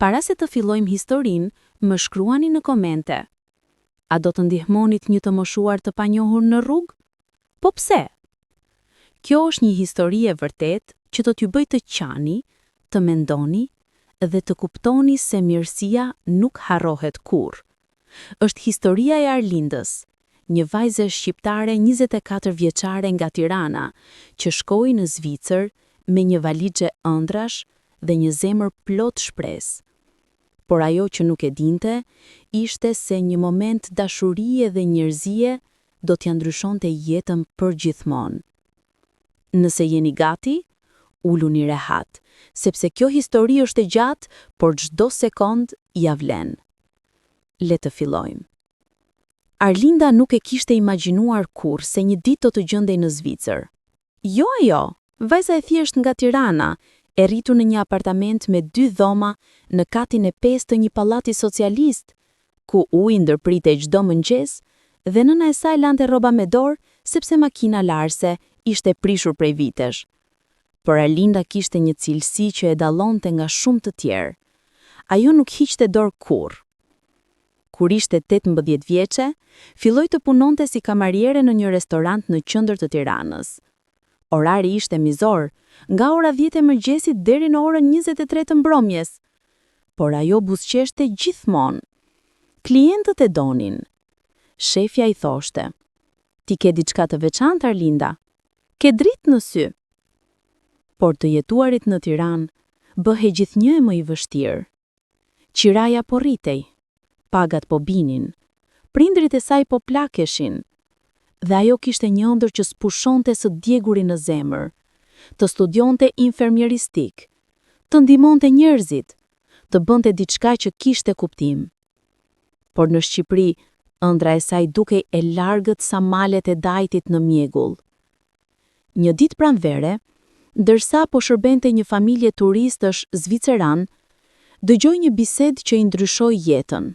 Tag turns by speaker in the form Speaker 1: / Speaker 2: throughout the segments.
Speaker 1: Para se të fillojmë historinë, më shkruani në komente. A do të ndihmonit një të moshuar të panjohur në rrugë? Po pse? Kjo është një histori e vërtet që do t'ju bëjë të qani, të mendoni dhe të kuptoni se mirësia nuk harrohet kurrë. Është historia e Arlindës, një vajze shqiptare 24 vjeçare nga Tirana, që shkoi në Zvicër me një valixhe ëndrash dhe një zemër plot shpresë. Por ajo që nuk e dinte, ishte se një moment dashurie dhe njerëzie do t'ja ndryshonte jetën përgjithmonë. Nëse jeni gati, uluni rehat, sepse kjo histori është e gjatë, por çdo sekond ja vlen. Le të fillojmë. Arlinda nuk e kishte imagjinuar kurrë se një ditë do të gjendej në Zvicër. Jo, vajza e thjesht nga Tirana, e rritur në një apartament me 2 dhoma në katin e 5 të një pallati socialist, ku uji ndërpritej çdo mëngjes dhe nëna e saj lante rroba me dorë sepse makina larse ishte prishur prej vitesh. Por Arlinda kishte një cilësi që e dallonte nga shumë të tjerë. Ajo nuk hiqte dorë kurrë. Kur ishte 18 vjeçe, filloi të punonte si kamariere në një restorant në qendër të Tiranës. Orari ishte mizor, nga ora 10 e mëngjesit deri në orën 23 të mbrëmjes. Por ajo buzëqeshte gjithmonë. Klientët e donin. Shefja i thoshte: "Ti ke diçka të veçantë, Arlinda? Ke dritë në sy." Por të jetuarit në Tiranë bëhej gjithnjë e më i vështirë. Qiraja po rritej, pagat po binin, prindrit e saj po plakeshin, dhe ajo kishte një ëndër që spushonte së djegurin në zemër, të studionte infermieristik, të ndihmonte njerëzit, të bënte diçka që kishte kuptim. Por në Shqipëri, ëndra e saj dukej e largët sa malet e dajtit në mjegull. Një ditë pranvere, ndërsa po shërbente një familje turistësh zviceran, dëgjoi një bisedë që i ndryshoi jetën.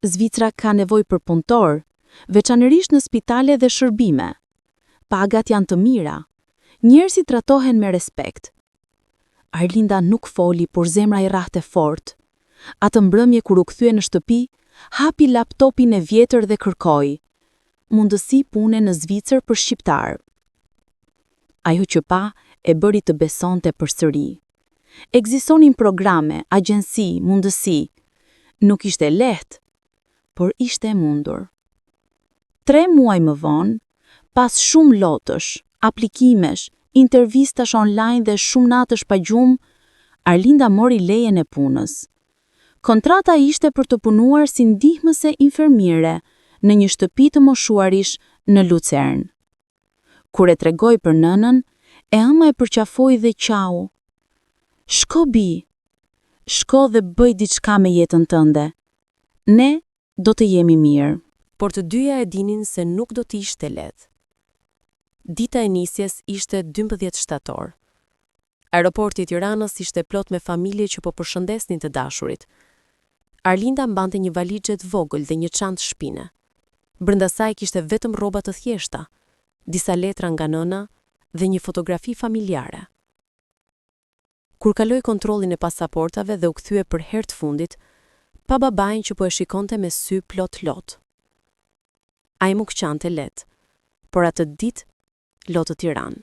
Speaker 1: Zvicra ka nevojë për punëtor, veçanërisht në spitale dhe shërbime. Pagat janë të mira. Njerëzit tratohen me respekt. Arlinda nuk foli, por zemra i rrahte fort. Atë mbrëmje kur u kthye në shtëpi, hapi laptopin e vjetër dhe kërkoi mundësi pune në Zvicër për shqiptar. Ajo që pa e bëri të besonte përsëri. Ekzistonin programe, agjenci, mundësi. Nuk ishte lehtë, por ishte e mundur. 3 muaj më vonë, pas shumë lotësh, aplikimesh, intervistash online dhe shumë natësh pa gjumë, Arlinda mori lejen e punës. Kontrata ishte për të punuar si ndihmëse infermiere në një shtëpi të moshuarish në Lucern. Kur e tregoi për nënën, e ëma e përqafoi dhe qau: "Shko bi, shko dhe bëj diçka me jetën tënde. Ne do të jemi mirë." Por të dyja e dinin se nuk do t'i ishte lehtë. Dita e nisjes ishte 12 shtator. Aeroporti i Tiranës ishte plot me familje që po përshëndesnin të dashurit. Arlinda mbante një valixhe të vogël dhe një çantë shpine. Brenda saj kishte vetëm rroba të thjeshta, disa letra nga nëna dhe një fotografi familjare. Kur kaloi kontrollin e pasaportave dhe u kthye për herë të fundit, pa babain që po e shikonte me sy plot lot. Ai nuk qante let, por atë ditë lotë Tiranë.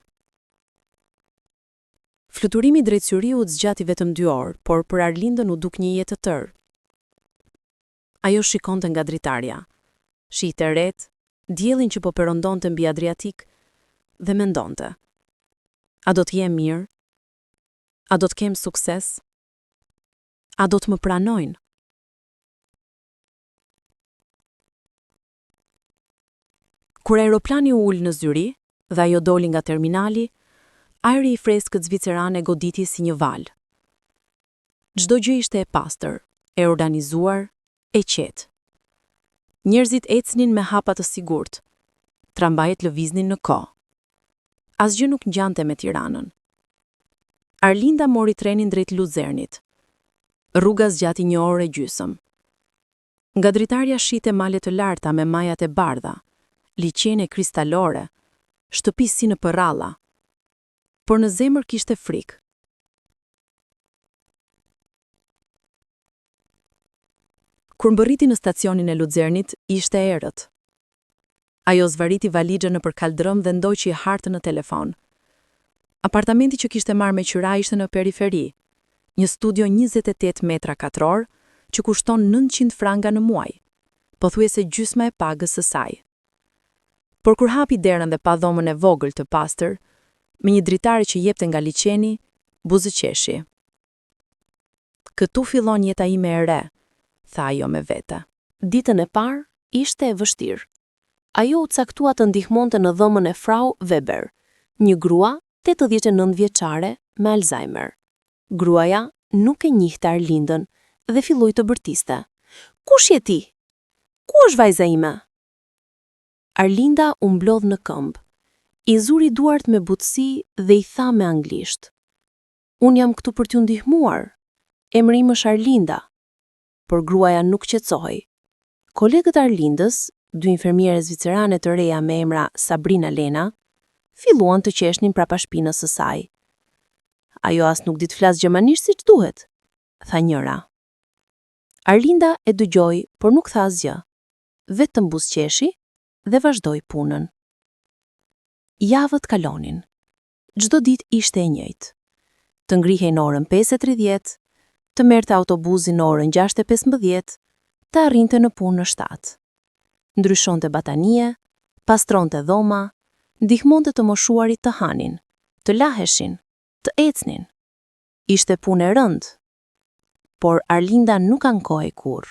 Speaker 1: Fluturimi drejt Syriu zgjati vetëm 2 orë, por për Arlindën u duk një jetë të tërë. Ajo shikonte nga dritarja, shihte ret, diellin që po perëndonte mbi Adriatik dhe mendonte: a do të jem mirë? A do të kem sukses? A do të më pranojnë? Kur aeroplani u ul në zyri dhe ajo doli nga terminali, ajri i freskët zviceran e goditi si një val. Çdo gjë ishte e pastër, e organizuar, e qetë. Njerëzit ecnin me hapa të sigurt. Tramvajet lëviznin në kohë. Asgjë nuk ngjante me Tiranën. Arlinda mori trenin drejt Luzernit. Rruga zgjati 1 orë e gjysmë. Nga dritarja shite male të larta me majat e bardha, liqene kristalore, shtëpi si në përralla. Por në zemër kishte frikë. Kur mbërriti në stacionin e Luzernit, ishte erët. Ajo zvariti valixhën nëpër kaldrëm dhe ndoqi hartën në telefon. Apartamenti që kishte marrë me qyra ishte në periferi, një studio 28 metra katror që kushton 900 franga në muaj, pothuajse gjysma e pagës së saj. Por kur hapi derën dhe pa dhomën e vogël të pastër, me një dritare që jepte nga liçeni, buzëqeshi. Këtu fillon jeta ime e re, tha ajo me vete.
Speaker 2: Ditën e parë ishte e vështirë. Ajo u caktua të ndihmonte në dhomën e Frau Weber, një grua 89 vjeçare me Alzheimer. Gruaja nuk e njihte Arlindën dhe filloi të bërtiste. Kush je ti? Ku është vajza ime? Arlinda u mblodh në këmbë. I zuri duart me butësi dhe i tha me anglisht. Unë jam këtu për t'ju ndihmuar. Emri im është Arlinda. Por gruaja nuk qetësohej. Kolegët Arlindës, dy infermiere zvicerane të reja me emra Sabrina Lena, filluan të qeshnin prapa shpinës së saj. Ajo as nuk di të flasë gjermanisht siç duhet, tha njëra. Arlinda e dëgjoi, por nuk tha asgjë. Vetëm buzëqeshi dhe vazhdoi punën. Javët kalonin. Çdo ditë ishte e njëjtë. Të ngrihej në orën 5:30, të merrte autobusin në orën 6:15, të arrinte në punë në 7. Ndryshonte batanie, pastronte dhoma, ndihmonte të moshuarit të hanin, të laheshin, të ecnin. Ishte punë e rëndë, por Arlinda nuk ankohej kurrë.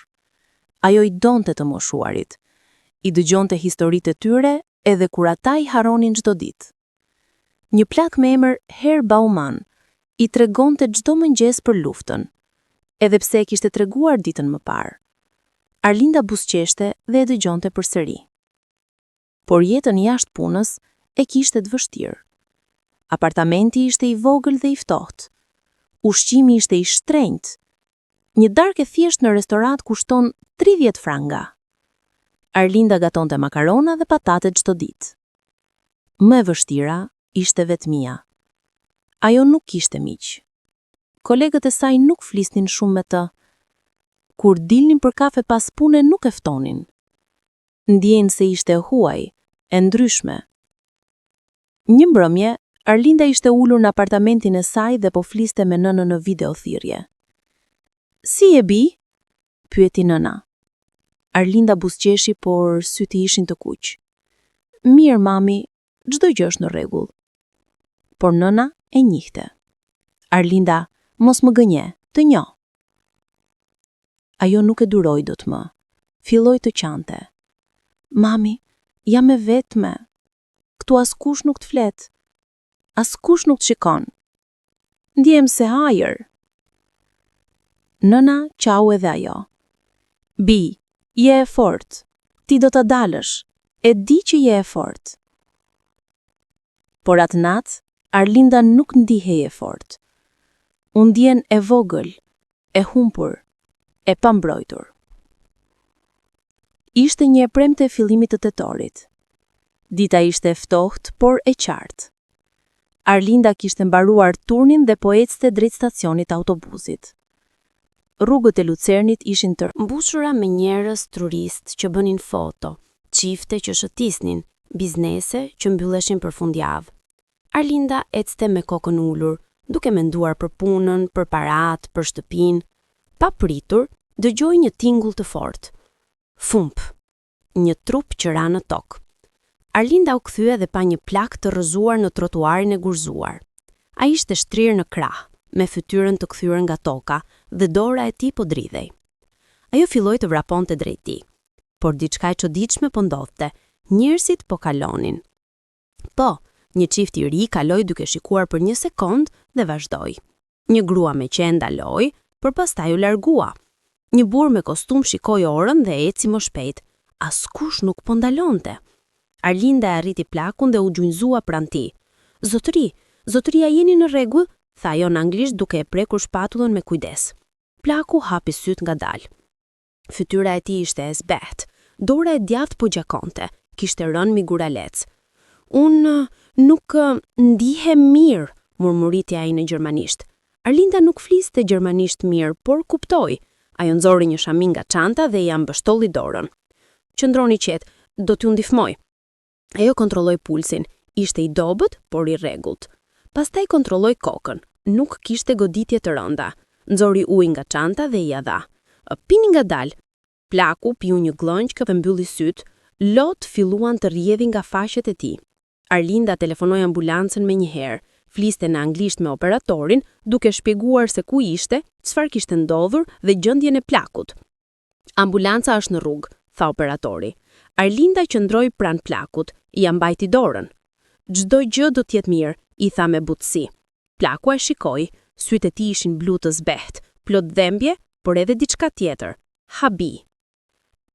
Speaker 2: Ajo i donte të moshuarit, i dëgjonte historitë e tyre edhe kur ata i harronin çdo ditë. Një plak me emër Herr Baumann i tregonte çdo mëngjes për luftën, edhe pse e kishte treguar ditën më parë. Arlinda buzëqeshte dhe e dëgjonte përsëri. Por jetën jashtë punës e kishte të vështirë. Apartamenti ishte i vogël dhe i ftohtë. Ushqimi ishte i shtrenjtë. Një darkë e thjeshtë në restorant kushton 30 franga. Arlinda gatonte makarona dhe patate çdo ditë. Më e vështira ishte vetmia. Ajo nuk kishte miq. Kolegët e saj nuk flisnin shumë me të. Kur dilnin për kafe pas pune nuk e ftonin. Ndjen se ishte e huaj, e ndryshme. Një mbrëmje, Arlinda ishte ulur në apartamentin e saj dhe po fliste me nënën në videothirrje. Si e bi? Pyeti nëna. Arlinda buzëqeshi, por sytë i ishin të kuq. Mirë, mami, çdo gjë është në rregull. Por nëna e njihte. Arlinda, mos më gënje, të njoh. Ajo nuk e duroi dot më. Filloi të qante. Mami, jam e vetme. Këtu askush nuk të flet. Askush nuk të shikon. Ndjem se hajër. Nëna qau edhe ajo. Bi, je e fort. Ti do të dalësh. E di që je e fort. Por atë natë, Arlinda nuk ndihej e fort. U ndjen e vogël, e humbur, e pambrojtur. Ishte një e premte e fillimit të tetorit. Dita ishte e ftohtë, por e qartë. Arlinda kishte mbaruar turnin dhe po ecte drejt stacionit autobusit. Rrugët e Lucernit ishin të mbushura me njerëz turistë që bënin foto, çifte që shëtisnin, biznese që mbylleshin për fundjavë. Arlinda ecte me kokën ulur, duke menduar për punën, për paratë, për shtëpinë. Pa pritur, dëgjoi një tingull të fortë. Fump, një trup që ra në tokë. Arlinda u kthye dhe pa një plak të rrëzuar në trotuarin e gurzuar. Ai ishte shtrirë në krah, me fytyrën të kthyer nga toka dhe dora e tij po dridhej. Ajo filloi të vraponte drejt tij, por diçka e çuditshme po ndodhte. Njerëzit po kalonin. Po, një çift i ri kaloi duke shikuar për një sekond dhe vazhdoi. Një grua me qen ndaloi, por pastaj u largua. Një burr me kostum shikoi orën dhe eci më shpejt. Askush nuk po ndalonte. Arlinda e arriti plakun dhe u gjunjëzua pranë tij. Zotëria jeni në rregull? Tha ajo në anglisht duke e prekur shpatullën me kujdes. Plaku hapi syt ngadalë. Fytyra e tij ishte e zbehtë. Dora e djathtë po gjakonte, kishte rënë mi guralec. Unë nuk ndihem mirë, murmuriti ai në gjermanisht. Arlinda nuk fliste gjermanisht mirë, por kuptoi.
Speaker 1: Ajo nxori një shamin nga çanta dhe ja mbështolli dorën. Qëndroni qetë, do t'ju ndihmoj. Ajo kontrolloi pulsin, ishte i dobët, por i rregullt. Pastaj kontrolloi kokën, nuk kishte goditje të rënda. Nxori ujë nga çanta dhe ia dha. Pini ngadalë. Plaku piu një glonjë dhe mbylli syt, lot filluan të rrjedhin nga faqet e tij. Arlinda telefonoi ambulancën menjëherë, fliste në anglisht me operatorin, duke shpjeguar se ku ishte, çfarë kishte ndodhur dhe gjendjen e plakut. Ambulanca është në rrugë, tha operatori. Arlinda qëndroi pranë plakut, ia mbajti dorën. Çdo gjë do t'jetë mirë, i tha me butësi. Plaku e shikoi, sytë e tij ishin blu të zbehtë, plot dhembje, por edhe diçka tjetër. Habi.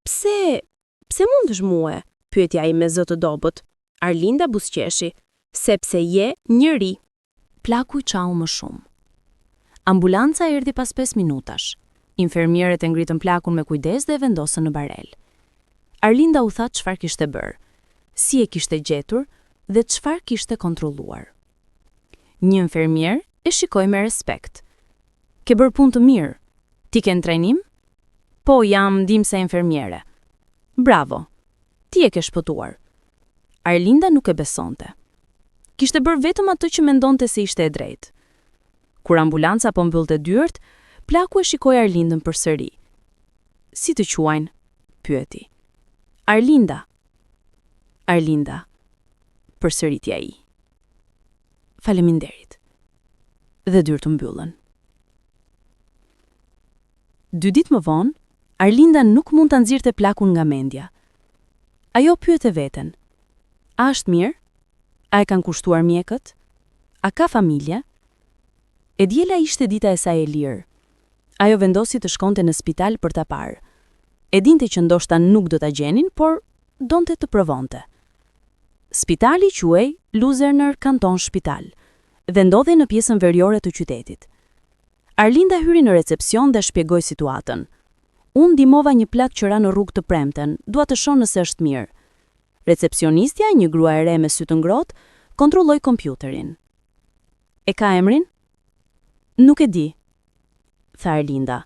Speaker 1: Pse mundesh mua? Pyeti ai me zë të dobët. Arlinda buzëqeshi, sepse je njeri. Plaku i çau më shumë. Ambulanca erdhi pas 5 minutash. Infermierët e ngritën plakun me kujdes dhe e vendosën në barel. Arlinda u tha çfarë kishte bërë, si e kishte gjetur dhe çfarë kishte kontrolluar. Një infermier e shikoi me respekt. Ke bërë punë të mirë. Ti ke në trajnim? Po, jam ndihmëse infermiere. Bravo. Ti e ke shpëtuar. Arlinda nuk e besonte. Kishte bërë vetëm atë që mendonte se ishte e drejtë. Kur ambulanca po mbyllte dyert, plaku e shikoi Arlindën përsëri. Si të quajnë? Pyeti. Arlinda. Arlinda. Përsëriti ai. Faleminderit. Dhe dyert u mbyllën. 2 ditë më vonë, Arlinda nuk mund ta nxirrte plakun nga mendja. Ajo pyete veten. A është mirë? A e kanë kushtuar mjekët? A ka familje? E diela ishte dita e saj e lirë. Ajo vendosi të shkonte në spital për ta parë. E dinte që ndoshta nuk do ta gjenin, por donte të provonte. Spitali quhej Luzerner Kanton Spital dhe ndodhej në pjesën veriore të qytetit. Arlinda hyri në recepcion dhe shpjegoi situatën. Unë ndihmova një plak që ra në rrugë të premten, dua të shoh nëse është mirë. Recepcionistja, një grua e re me sy të ngrohtë, kontrolloi kompjuterin. E ka emrin? Nuk e di, tha Arlinda.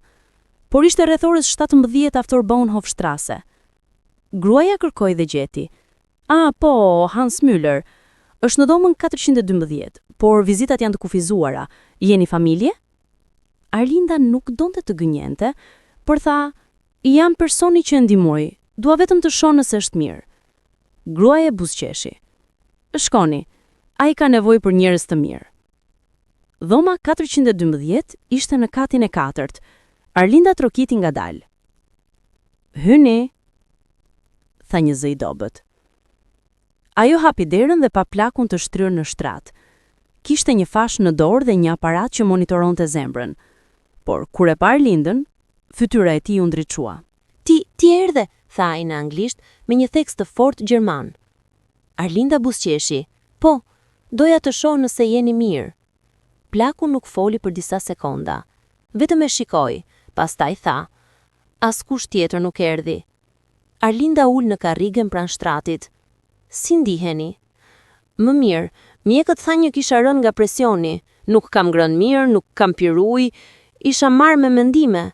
Speaker 1: Por ishte rreth orës 17 aftor Baunhofstrasse. Gruaja kërkoi dhe gjeti. Po, Hans Müller. Është në dhomën 412, por vizitat janë të kufizuara. Jeni familje? Arlinda nuk donte të gënjente, por tha, jam personi që e ndihmoj, dua vetëm të shoh nëse është mirë. Gruaja buzëqeshi. Shkoni, ai ka nevojë për njerëz të mirë. Dhoma 412 ishte në katin e 4. Arlinda trokiti ngadalë. Hyni, tha një zë i dobët. Ajo hapi derën dhe pa plakun të shtryrë në shtrat. Kishte një fash në dorë dhe një aparat që monitoronte zemrën. Por kur e pa Arlindën, fytyra e tij u ndriçua. Ti erdhe, tha ai në anglisht me një tekst të fortë gjerman. Arlinda buzëqeshi. Po, doja të shoh nëse jeni mirë. Plaku nuk foli për disa sekonda. Vetëm e shikoi, pastaj tha, askush tjetër nuk erdhi. Arlinda ul në karrigen pranë shtratit. Si ndiheni? Më mirë, mjekët thanë që kisha rënë nga presioni, nuk kam ngrënë mirë, nuk kam pirë ujë, isha marrë me mendime.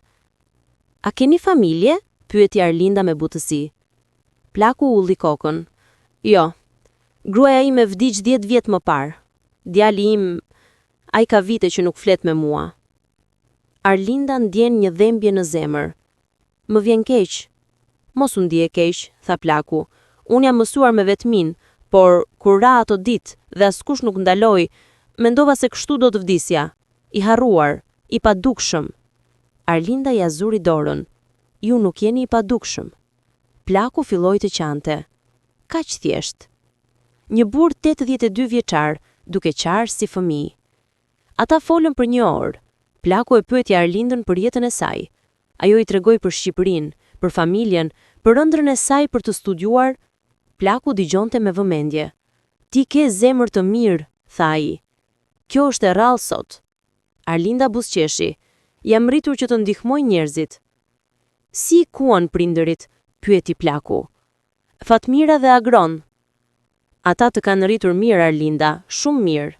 Speaker 1: A keni familje? Pyeti Arlinda me butësi. Plaku ulli kokën. Jo, gruaja ime vdiq 10 vjet më parë. Djali im, ai ka vite që nuk flet me mua. Arlinda ndjen një dhembje në zemër. Më vjen keq. Mos u ndije keq, tha plaku. Unë jam mësuar me vetmin, por kur ra ato ditë dhe askush nuk ndaloi, mendova se kështu do të vdisja. I harruar, i padukshëm. Arlinda ja zuri dorën. Ju nuk jeni i padukshëm. Plaku filloi të qante. Kaq thjesht. Një burr 82 vjeçar, duke qarë si fëmijë. Ata folën për një orë. Plaku e pyeti Arlindën për jetën e saj. Ajo i tregoi për Shqipërinë, për familjen, për ëndrrën e saj për të studiuar. Plaku dëgjonte me vëmendje. Ti ke zemër të mirë, tha ai. Kjo është e rrallë sot. Arlinda buzëqeshi. Jam rritur që të ndihmoj njerëzit. Si kuan prindërit? Pyeti plaku. Fatmira dhe Agron. Ata të kanë rritur mirë, Arlinda, shumë mirë.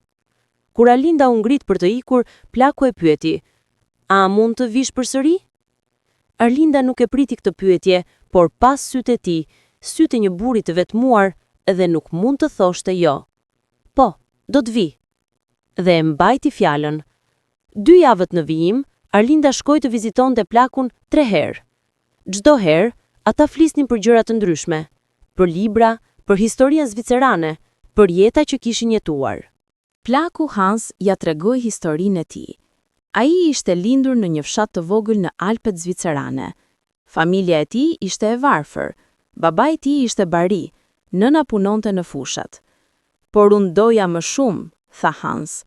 Speaker 1: Kur Arlinda u ngrit për të ikur, plaku e pyeti. A mund të vish përsëri?
Speaker 2: Arlinda nuk e priti këtë pyetje, por pas sytë e tij, sytë e një burri të vetmuar, dhe nuk mund të thoshte jo. Po, do të vi. Dhe e mbajti fjalën. 2 javët në vijim, Arlinda shkoi të vizitonte plakun 3 herë. Çdo herë, ata flisnin për gjëra të ndryshme, për libra, për historia zvicerane, për jeta që kishin jetuar.
Speaker 1: Plaku Hans ja tregoi historinë e tij. Ai ishte lindur në një fshat të vogël në Alpet zvicerane. Familja e tij ishte e varfër. Babai i tij ishte bari, nëna punonte në fushat. Por unë doja më shumë, tha Hans.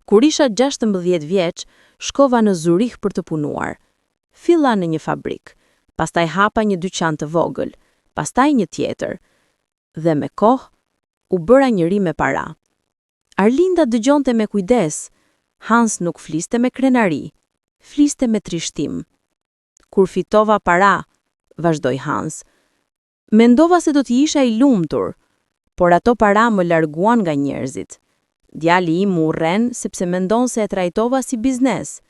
Speaker 1: Kur isha 16 vjeç, shkova në Zurich për të punuar. Filla në një fabrik, pastaj hapa një dyqan të vogël, pastaj një tjetër. Dhe me kohë, u bëra njëri me para. Arlinda dëgjonte me kujdes. Hans nuk fliste me krenari, fliste me trishtim. Kur fitova para, vazhdoi Hans, mendova se do të isha i lumtur, por ato para më larguan nga njerëzit. Djali im u urren sepse mendon se e trajtova si biznes.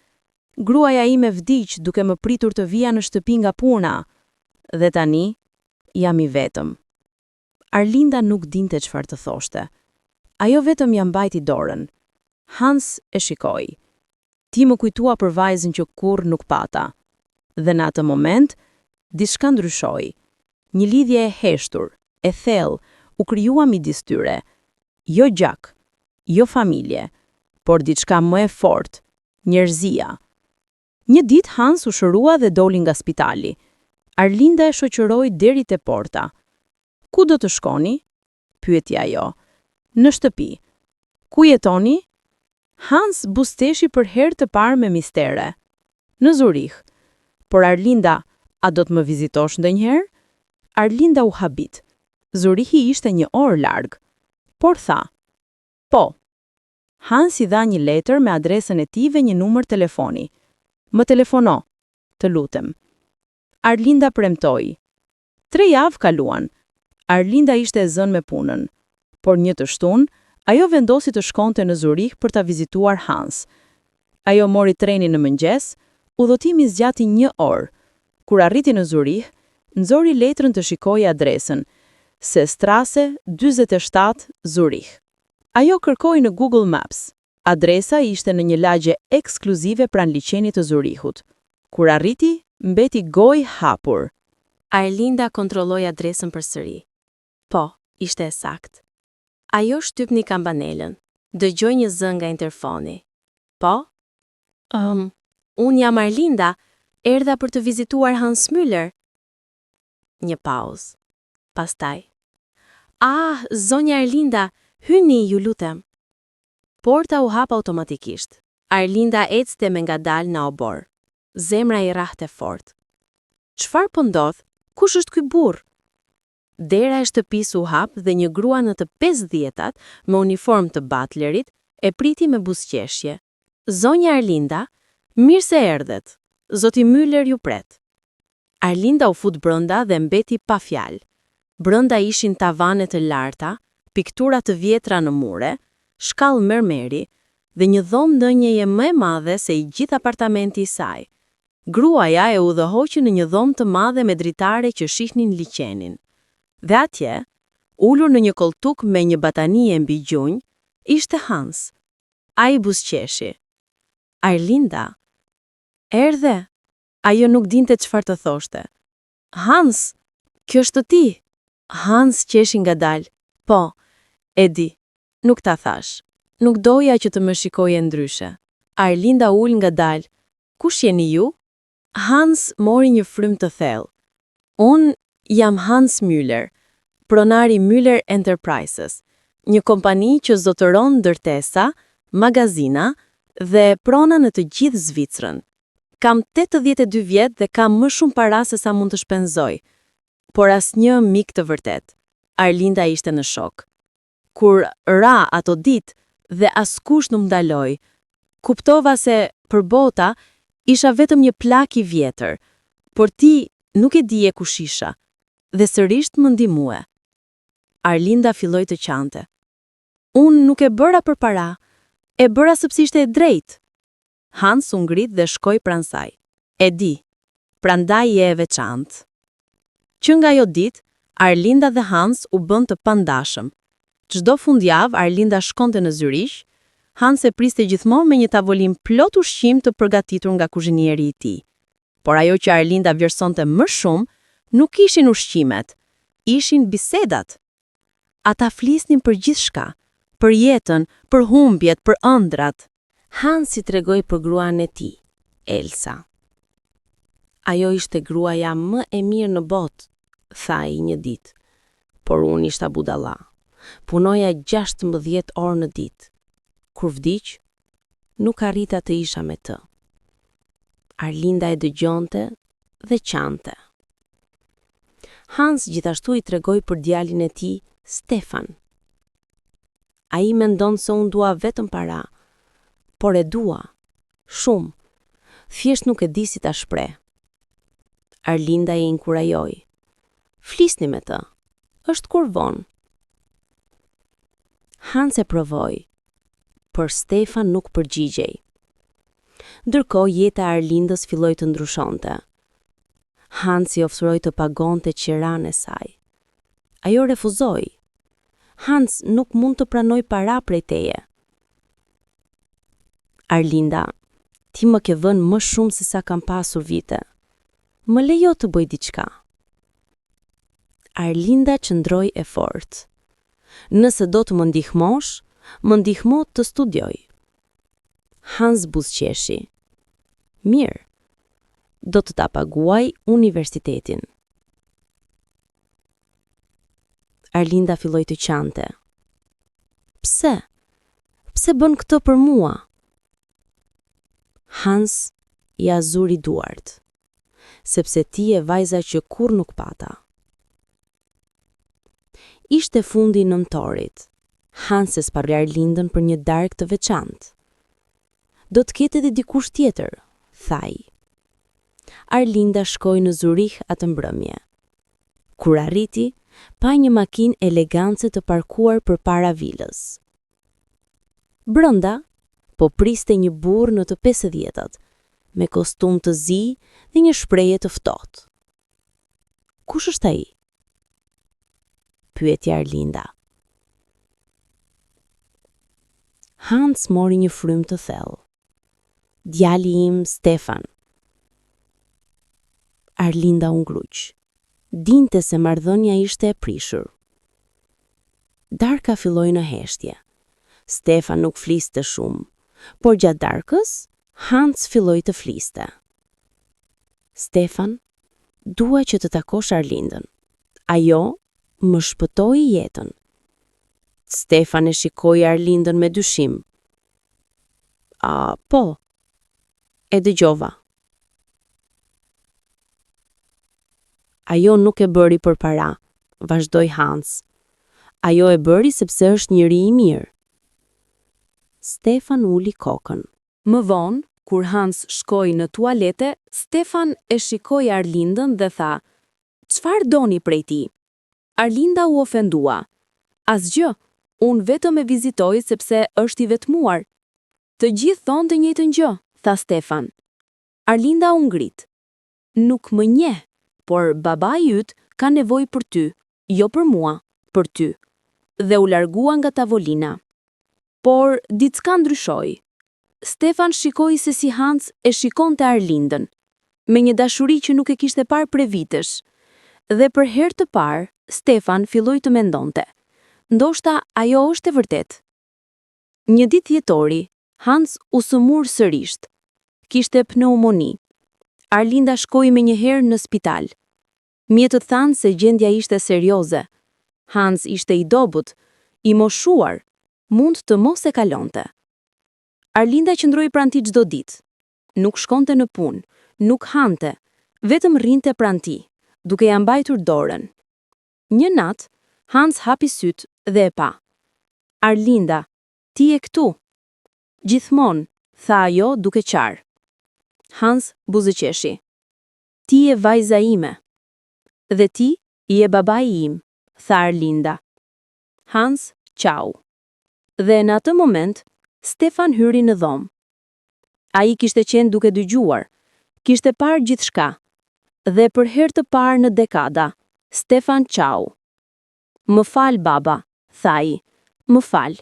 Speaker 1: Gruaja ime vdiq duke më pritur të vija në shtëpi nga puna. Dhe tani, jam i vetëm. Arlinda nuk dinte çfarë të thoshte. Ajo vetëm ja mbajti dorën. Hans e shikoi. Ti më kujtua për vajzën që kurrë nuk pata. Dhe në atë moment, diçka ndryshoi. Një lidhje e heshtur, e thellë, u krijua midis tyre. Jo gjak, jo familje, por diçka më e fortë, njerëzia. Një ditë Hans u shërua dhe doli nga spitali. Arlinda e shoqëroi deri te porta. Ku do të shkoni? Pyeti ajo. Në shtëpi. Ku jetoni? Hans busteshi për herë të parë me mistere. Në Zurich. Por Arlinda, a do të më vizitosh ndonjëherë? Arlinda u habit. Zurichi ishte një orë larg. Por tha, po. Hans i dha një letër me adresën e tij dhe një numër telefoni. Më telefono, të lutem. Arlinda premtoi. 3 javë kaluan. Arlinda ishte e zënë me punën. Por një të shtunë, ajo vendosi të shkonte në Zurich për ta vizituar Hans. Ajo mori trenin në mëngjes, udhëtimi zgjati 1 orë. Kur arriti në Zurich, nxori letrën të shikojë adresën, Sestrasse 47 Zurich. Ajo kërkoi në Google Maps. Adresa ishte në një lagje ekskluzive pranë liçenit të Zurichut. Kur arriti, mbeti gojë hapur.
Speaker 2: Arlinda kontrolloi adresën përsëri. Po, ishte e saktë. Ajo shtypni kampanelën. Dëgjoi një zë nga interfoni. Po? Unë jam Arlinda, erdha për të vizituar Hans Müller. Një pauzë. Pastaj. Zonja Arlinda, hyni, ju lutem. Porta u hap automatikisht. Arlinda ecte me ngadalë në obor. Zemra i rrahte fort. Çfarë po ndodh? Kush është ky burr? Dera e shtëpisë u hap dhe një grua në të 50-tat me uniformë të butlerit e priti me buzëqeshje. Zonja Arlinda, mirë se erdhet. Zoti Müller ju pret. Arlinda u fut brenda dhe mbeti pa fjalë. Brenda ishin tavane të larta, piktura të vjetra në mure, shkallë mermeri dhe një dhomë ndonjëje më e madhe se i gjithë apartamenti i saj. Gruaja e udhëhoqi në një dhomë të madhe me dritare që shihnin liçenin. Dhe atje, ulur në një koltuk me një batanie mbi gjunjë, ishte Hans. Ai buzëqeshi. Arlinda. Erdhe. Ajo nuk dinte çfarë të thoshte. Hans, kjo është ti. Hans qeshi ngadalë. Po, e di. Nuk ta thash. Nuk doja që të më shikoje ndryshe. Arlinda ul ngadalë. Kush jeni ju? Hans mori një frymë të thellë. Unë jam Hans Müller, pronari Müller Enterprises, një kompani që zotëron ndërtesa, magazina dhe prona në të gjithë Zvicrën. Kam 82 vjet dhe kam më shumë para se sa mund të shpenzoj, por asnjë mik të vërtet. Arlinda ishte në shok. Kur ra ato ditë dhe askush nuk ndaloi, kuptova se për bota isha vetëm një plak i vjetër, por ti nuk e dije kush isha, dhe sërish më ndihmue. Arlinda filloi të qante. Unë nuk e bëra për para, e bëra sepse ishte e drejtë. Hans u ngrit dhe shkoi pranë saj. E di,
Speaker 1: prandaj je e veçantë. Që nga ajo ditë, Arlinda dhe Hans u bën të pandashëm. Çdo fundjavë Arlinda shkonte në Zyrich, Hans e priste gjithmonë me një tavolinë plot ushqim të përgatitur nga kuzhinieri i tij. Por ajo që Arlinda vlerësonte më shumë nuk ishin ushqimet, ishin bisedat. Ata flisnin për gjithçka, për jetën, për humbjet, për ëndrat.
Speaker 2: Hans i tregoi për gruan e tij, Elsa. Ajo ishte gruaja më e mirë në botë, tha ai një ditë, por unë isha budalla. Punoja 16 orë në ditë. Kur vdiq, nuk arrita të isha me të. Arlinda e dëgjonte dhe qante. Hans gjithashtu i tregoi për djalin e tij, Stefan. Ai mendon se unë dua vetëm para, por e dua shumë. Thjesht nuk e di si ta shpreh. Arlinda e inkurajoi. Flisni me të. Është kur vonë. Hans e provoi, por Stefan nuk përgjigjej. Ndërkohë jeta e Arlindës filloi të ndryshonte. Hans i ofroi të pagonte qiran e saj. Ajo refuzoi. Hans nuk mund të pranoj para prej teje. Arlinda, ti më ke vënë më shumë se sa kam pasur vite. Më lejo të bëj diçka. Arlinda qëndroi e fortë. Nëse do të më ndihmo të studioj. Hans buzëqeshi. Mirë, do të ta paguaj universitetin. Arlinda filloi të qante. Pse? Pse bën këtë për mua? Hans i azuri duart. Sepse ti e vajza që kur nuk pata. Ishte fundi i nëntorit. Hans e sparri Arlindën për një darkë të veçantë. Do të ketë edhe dikush tjetër, thaj. Arlinda shkoi në Zurich atë mbrëmje. Kur arriti, pa një makinë elegance të parkuar përpara vilës. Brenda, po priste një burr në të 50-tat, me kostum të zi dhe një shprehje të ftohtë. Kush është ai? Pyeti Arlinda. Hans mori një frymë të thellë. Djali im Stefan. Arlinda u ngruq. Dinte se marrëdhënia ishte e prishur. Darka filloi në heshtje. Stefan nuk fliste shumë, por gjatë darkës, Hans filloi të fliste. Stefan, dua që të takosh Arlindën. Ajo më shpëtoi jetën. Stefan e shikoi Arlindën me dyshim. Po, e dëgjova. Ajo nuk e bëri për para, vazhdoi Hans. Ajo e bëri sepse është njëri i mirë. Stefan uli kokën.
Speaker 1: Më vonë, kur Hans shkoi në tualete, Stefan e shikoi Arlindën dhe tha, "Çfarë doni prej tij?" Arlinda u ofendua. "Asgjë, unë vetëm e vizitoj sepse është i vetmuar." "Të gjithë thonë të njëjtën gjë," tha Stefan. Arlinda u ngrit. "Nuk më njeh, por babai yt ka nevojë për ty, jo për mua, për ty." Dhe u largua nga tavolina. Por diçka ndryshoi. Stefan shikoi se si Hans e shikonte Arlindën, me një dashuri që nuk e kishte parë prej vitesh. Dhe për herë të parë, Stefan filloi të mendonte. Ndoshta ajo është e vërtet. Një ditë dhjetori, Hans u sëmur sërisht. Kishte pneumoni. Arlinda shkoi menjëherë në spital. Mjetët thanë se gjendja ishte serioze. Hans ishte i dobët, i moshuar, mund të mos e kalonte. Arlinda qëndroi pranë tij çdo ditë. Nuk shkonte në punë, nuk hante, vetëm rrinte pranë tij, duke ia mbajtur dorën. Një natë, Hans hapi syt dhe e pa. "Arlinda, ti je këtu." "Gjithmonë," tha ajo duke qarë. Hans buzëqeshi. "Ti je vajza ime." "Dhe ti je babai im," tha Arlinda. Hans qau. Dhe në atë moment, Stefan hyri në dhomë. Ai kishte qenë duke dëgjuar, kishte parë gjithçka, Dhe për herë të parë në dekada, Stefan qau. Më fal, baba, tha ai. Më fal.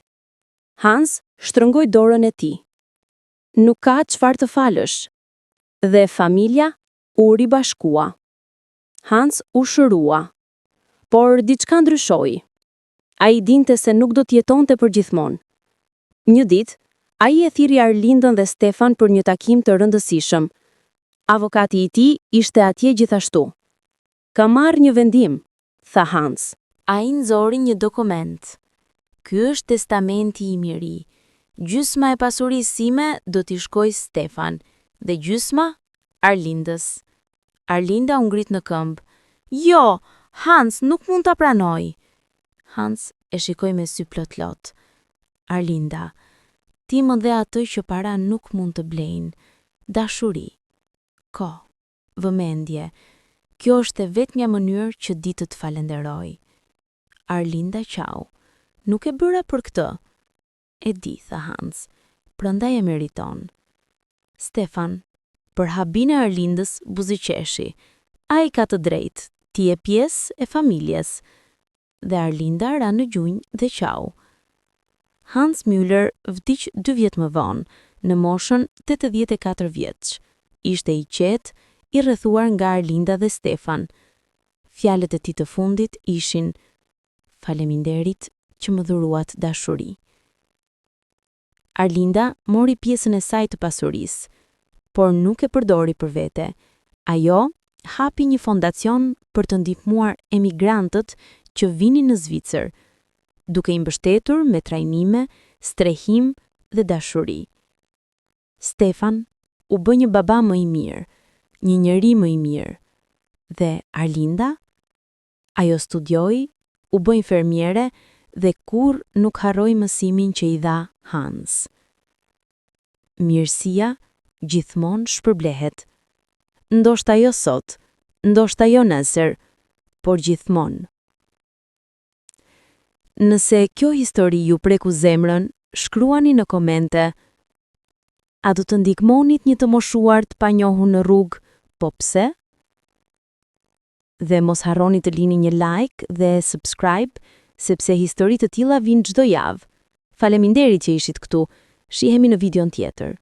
Speaker 1: Hans shtrëngoi dorën e tij. Nuk ka çfarë të falësh. Dhe familja u ribashkua. Hans u shërua. Por diçka ndryshoi. Ai dinte se nuk do të jetonte për gjithmonë. Një ditë, ai e thirri Arlindën dhe Stefan për një takim të rëndësishëm. Avokati i tij ishte atje gjithashtu. Ka marrë një vendim, tha Hans.
Speaker 2: Ai nxori një dokument. Ky është testamenti im i ri. Gjysma e pasurisë sime do t'i shkojë Stefan dhe gjysma Arlindës. Arlinda u ngrit në këmbë. Jo, Hans nuk mund ta pranoj. Hans e shikoi me sy plot lot. Arlinda, ti më dhe atë që para nuk mund të blejnë. Dashuri. Kohë. Vëmendje. Kjo është e vetmja mënyrë që di të falenderoj. Arlinda qau. Nuk e bëra për këtë. E di, tha Hans. Prandaj e meriton. Stefan, për habin e Arlindës buzëqeshi. Ai ka të drejtë, ti je pjesë e familjes. Dhe Arlinda ra në gjunjë dhe qau. Hans Müller vdiq 2 vjet më vonë, në moshën 84 vjeç. Ishte i qetë, i rrethuar nga Arlinda dhe Stefan. Fjalët e tij të fundit ishin: faleminderit që më dhuruat dashuri. Arlinda mori pjesën e saj të pasurisë, por nuk e përdori për vete. Ajo hapi një fondacion për të ndihmuar emigrantët që vinin në Zvicër, duke i mbështetur me trajnime, strehim dhe dashuri. Stefan u bë një baba më i mirë, një njeri më i mirë. Dhe Arlinda? Ajo studioi, u bë infermiere dhe kur nuk harroi mësimin që i dha Hans. Mirësia gjithmonë shpërblehet. Ndoshta jo sot, ndoshta jo nesër, por gjithmonë. Nëse kjo histori ju preku zemrën, shkruani në komente: a do të ndihmonit një të moshuar të panjohur në rrugë, po pse? Dhe mos harroni të lini një like dhe subscribe, sepse historitë të tilla vijnë çdo javë. Faleminderit që ishit këtu. Shihemi në videon tjetër.